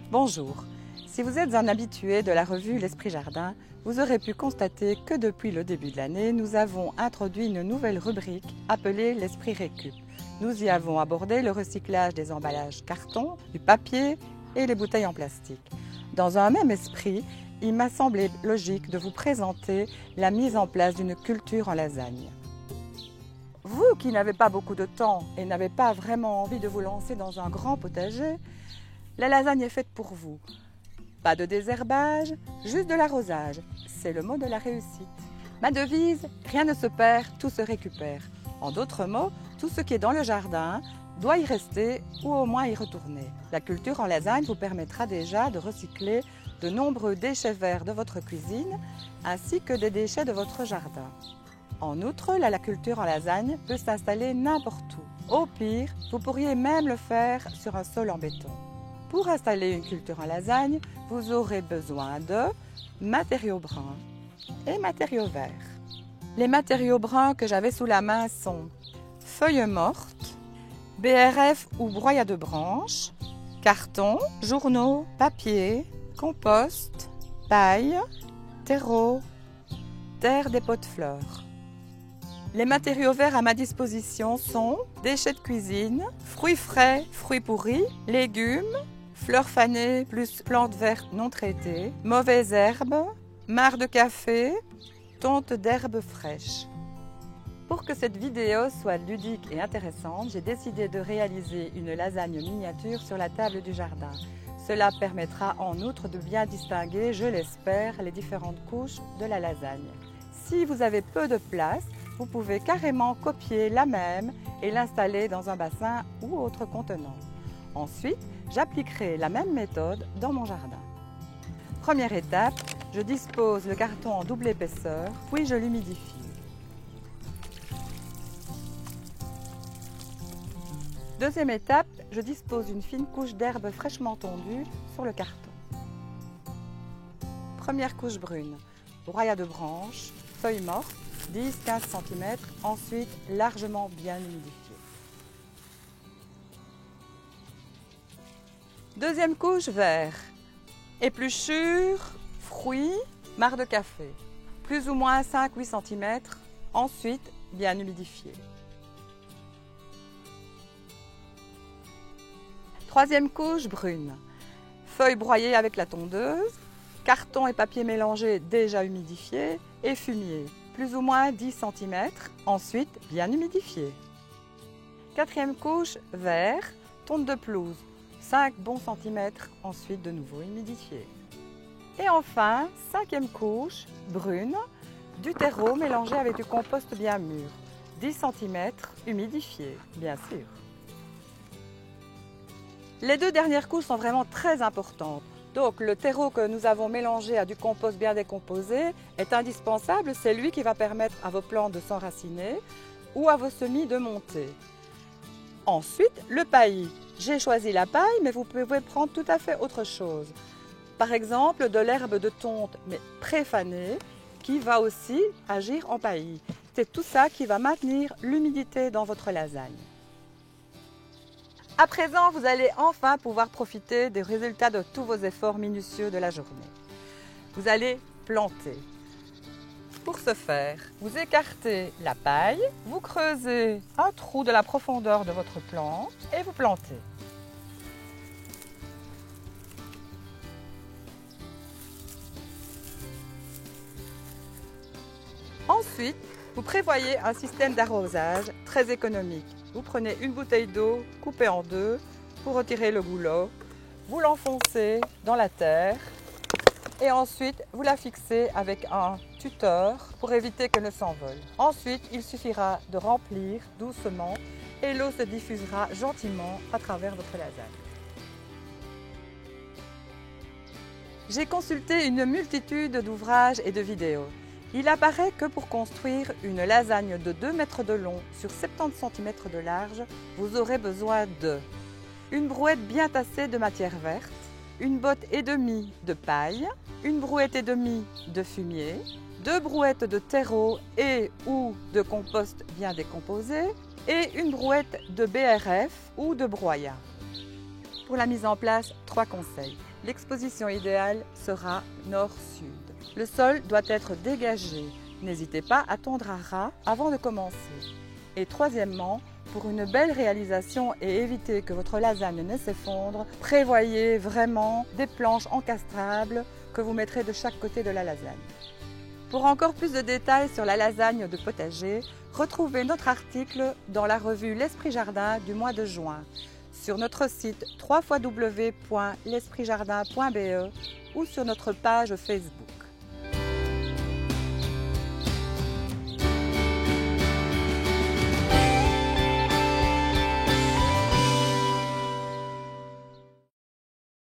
Bonjour. Si vous êtes un habitué de la revue L'Esprit Jardin, vous aurez pu constater que depuis le début de l'année, nous avons introduit une nouvelle rubrique appelée l'Esprit Récup. Nous y avons abordé le recyclage des emballages carton, du papier et les bouteilles en plastique. Dans un même esprit, il m'a semblé logique de vous présenter la mise en place d'une culture en lasagne. Vous qui n'avez pas beaucoup de temps et n'avez pas vraiment envie de vous lancer dans un grand potager, la lasagne est faite pour vous. Pas de désherbage, juste de l'arrosage. C'est le mot de la réussite. Ma devise, rien ne se perd, tout se récupère. En d'autres mots, tout ce qui est dans le jardin doit y rester ou au moins y retourner. La culture en lasagne vous permettra déjà de recycler de nombreux déchets verts de votre cuisine ainsi que des déchets de votre jardin. En outre, la culture en lasagne peut s'installer n'importe où. Au pire, vous pourriez même le faire sur un sol en béton. Pour installer une culture en lasagne, vous aurez besoin de matériaux bruns et matériaux verts. Les matériaux bruns que j'avais sous la main sont feuilles mortes, BRF ou broyat de branches, carton, journaux, papier, compost, paille, terreau, terre des pots de fleurs. Les matériaux verts à ma disposition sont déchets de cuisine, fruits frais, fruits pourris, légumes, fleurs fanées plus plantes vertes non traitées, mauvaises herbes, marc de café, tonte d'herbes fraîches. Pour que cette vidéo soit ludique et intéressante, j'ai décidé de réaliser une lasagne miniature sur la table du jardin. Cela permettra en outre de bien distinguer, je l'espère, les différentes couches de la lasagne. Si vous avez peu de place, vous pouvez carrément copier la même et l'installer dans un bassin ou autre contenant. Ensuite, j'appliquerai la même méthode dans mon jardin. Première étape, je dispose le carton en double épaisseur, puis je l'humidifie. Deuxième étape, je dispose une fine couche d'herbe fraîchement tondue sur le carton. Première couche brune, broyat de branches, feuilles mortes, 10-15 cm, ensuite largement bien humidifié. Deuxième couche, vert, épluchures, fruits, marc de café, plus ou moins 5-8 cm, ensuite bien humidifié. Troisième couche, brune, feuilles broyées avec la tondeuse, carton et papier mélangés déjà humidifiés et fumier, plus ou moins 10 cm, ensuite bien humidifié. Quatrième couche, vert, tonte de pelouse, 5 bons centimètres, ensuite de nouveau humidifié. Et enfin, cinquième couche, brune, du terreau mélangé avec du compost bien mûr, 10 cm, humidifié, bien sûr. Les deux dernières couches sont vraiment très importantes. Donc le terreau que nous avons mélangé à du compost bien décomposé est indispensable, c'est lui qui va permettre à vos plantes de s'enraciner ou à vos semis de monter. Ensuite, le paillis. J'ai choisi la paille, mais vous pouvez prendre tout à fait autre chose. Par exemple, de l'herbe de tonte, mais préfanée, qui va aussi agir en paillis. C'est tout ça qui va maintenir l'humidité dans votre lasagne. À présent, vous allez enfin pouvoir profiter des résultats de tous vos efforts minutieux de la journée. Vous allez planter. Pour ce faire, vous écartez la paille, vous creusez un trou de la profondeur de votre plante et vous plantez. Ensuite, vous prévoyez un système d'arrosage très économique. Vous prenez une bouteille d'eau coupée en deux, vous retirez le goulot, vous l'enfoncez dans la terre et ensuite vous la fixez avec un tuteur pour éviter qu'elle ne s'envole. Ensuite, il suffira de remplir doucement et l'eau se diffusera gentiment à travers votre lasagne. J'ai consulté une multitude d'ouvrages et de vidéos. Il apparaît que pour construire une lasagne de 2 mètres de long sur 70 cm de large, vous aurez besoin de une brouette bien tassée de matière verte, une botte et demie de paille, une brouette et demie de fumier, 2 brouettes de terreau et ou de compost bien décomposé et une brouette de BRF ou de broyat. Pour la mise en place, 3 conseils. L'exposition idéale sera nord-sud. Le sol doit être dégagé. N'hésitez pas à tondre à ras avant de commencer. Et troisièmement, pour une belle réalisation et éviter que votre lasagne ne s'effondre, prévoyez vraiment des planches encastrables que vous mettrez de chaque côté de la lasagne. Pour encore plus de détails sur la lasagne de potager, retrouvez notre article dans la revue L'Esprit Jardin du mois de juin, sur notre site www.l'espritjardin.be ou sur notre page Facebook.